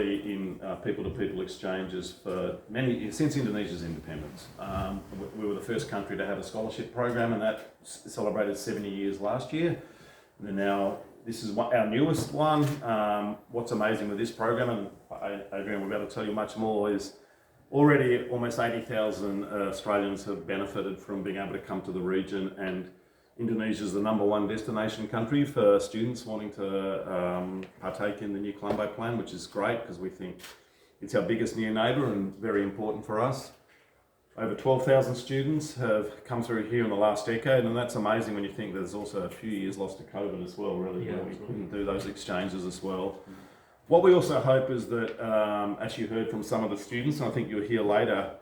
in people-to-people exchanges since Indonesia's independence. We were the first country to have a scholarship program, and that celebrated 70 years last year. And now this is our newest one. What's amazing with this program, and Adrian will be able to tell you much more, is already almost 80,000 Australians have benefited from being able to come to the region, and Indonesia is the #1 destination country for students wanting to partake in the new Colombo plan, which is great because we think it's our biggest near neighbour and very important for us. Over 12,000 students have come through here in the last decade, and that's amazing when you think there's also a few years lost to COVID as well, really, where we couldn't do those exchanges as well. What we also hope is that, as you heard from some of the students, and I think you'll hear later,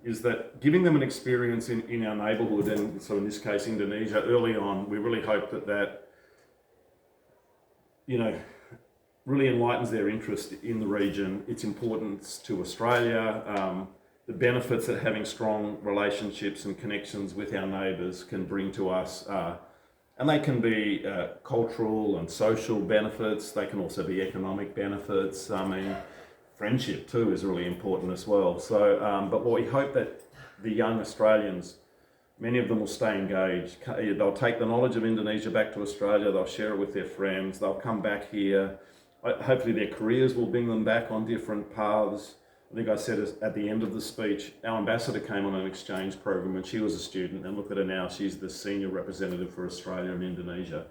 is that giving them an experience in our neighbourhood, and so in this case Indonesia, early on, we really hope that really enlightens their interest in the region, its importance to Australia, the benefits that having strong relationships and connections with our neighbours can bring to us. And they can be cultural and social benefits, they can also be economic benefits. I mean, friendship too is really important as well. So, but what we hope that the young Australians, many of them will stay engaged. They'll take the knowledge of Indonesia back to Australia, they'll share it with their friends, they'll come back here. Hopefully their careers will bring them back on different paths. I think I said at the end of the speech, our ambassador came on an exchange program when she was a student, and look at her now, she's the senior representative for Australia in Indonesia.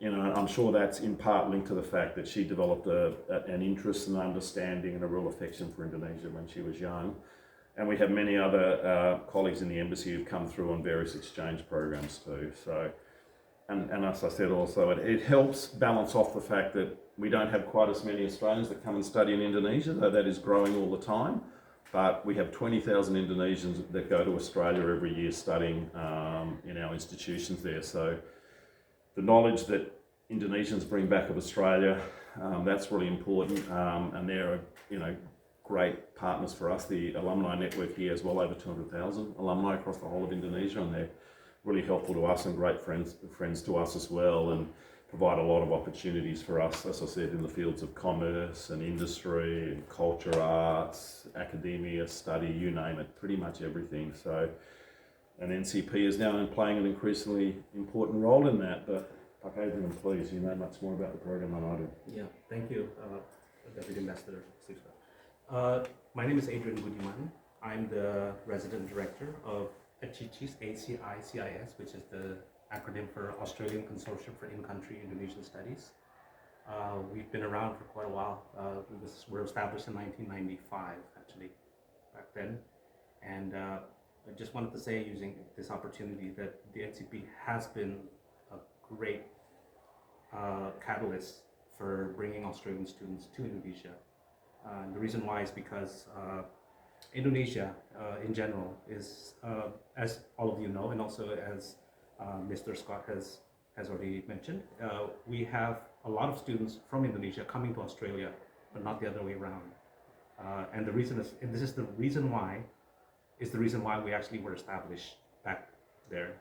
I'm sure that's in part linked to the fact that she developed an interest and understanding and a real affection for Indonesia when she was young. And we have many other colleagues in the embassy who've come through on various exchange programs too. So, and as I said also, it helps balance off the fact that we don't have quite as many Australians that come and study in Indonesia, though that is growing all the time. But we have 20,000 Indonesians that go to Australia every year studying in our institutions there. So the knowledge that Indonesians bring back of Australia, that's really important, and they're great partners for us. The alumni network here has well over 200,000 alumni across the whole of Indonesia, and they're really helpful to us and great friends to us as well, and provide a lot of opportunities for us, as I said, in the fields of commerce and industry and culture, arts, academia, study, you name it, pretty much everything. So, and NCP is now playing an increasingly important role in that. But Adrian, please, you know much more about the program than I do. Yeah, thank you, Deputy Ambassador Siva. My name is Adrian Budiman. I'm the Resident Director of ACICI's ACI-CIS, which is the acronym for Australian Consortium for In-Country Indonesian Studies. We've been around for quite a while. We were established in 1995, actually, back then. And I just wanted to say, using this opportunity, that the NCP has been a great catalyst for bringing Australian students to Indonesia. The reason why is because Indonesia in general is, as all of you know, and also as Mr. Scott has already mentioned, we have a lot of students from Indonesia coming to Australia, but not the other way around. And the reason is, and this is the reason why we actually were established back there.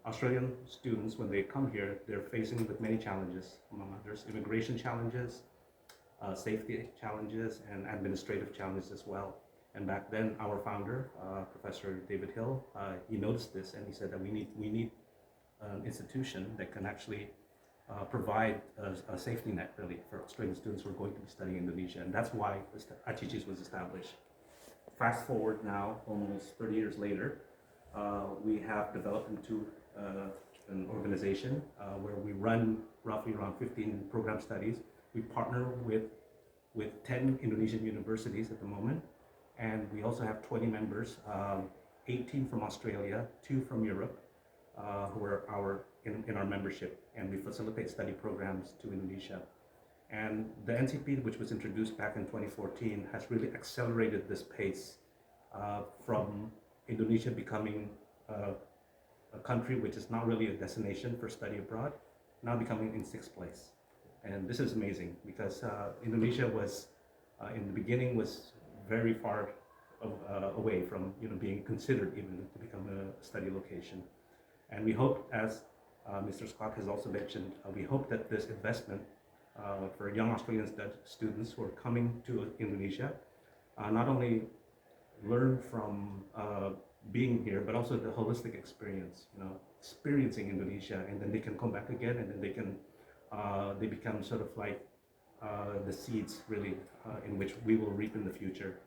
Australian students, when they come here, they're facing with many challenges, among others, immigration challenges, safety challenges, and administrative challenges as well. And back then, our founder, Professor David Hill, he noticed this, and he said that we need an institution that can actually provide a safety net, really, for Australian students who are going to be studying Indonesia, and that's why ACICI's was established. Fast forward now, almost 30 years later, we have developed into an organization where we run roughly around 15 program studies. We partner with 10 Indonesian universities at the moment, and we also have 20 members, 18 from Australia, 2 from Europe, who are in our membership, and we facilitate study programs to Indonesia. And the NCP, which was introduced back in 2014, has really accelerated this pace from Indonesia becoming a country which is not really a destination for study abroad, now becoming in 6th place. And this is amazing because Indonesia was, in the beginning, was very far away from being considered even to become a study location. And we hope, as Mr. Scott has also mentioned, we hope that this investment for young Australian students who are coming to Indonesia, not only learn from being here, but also the holistic experience, experiencing Indonesia, and then they can come back again, and then they become sort of like the seeds really in which we will reap in the future.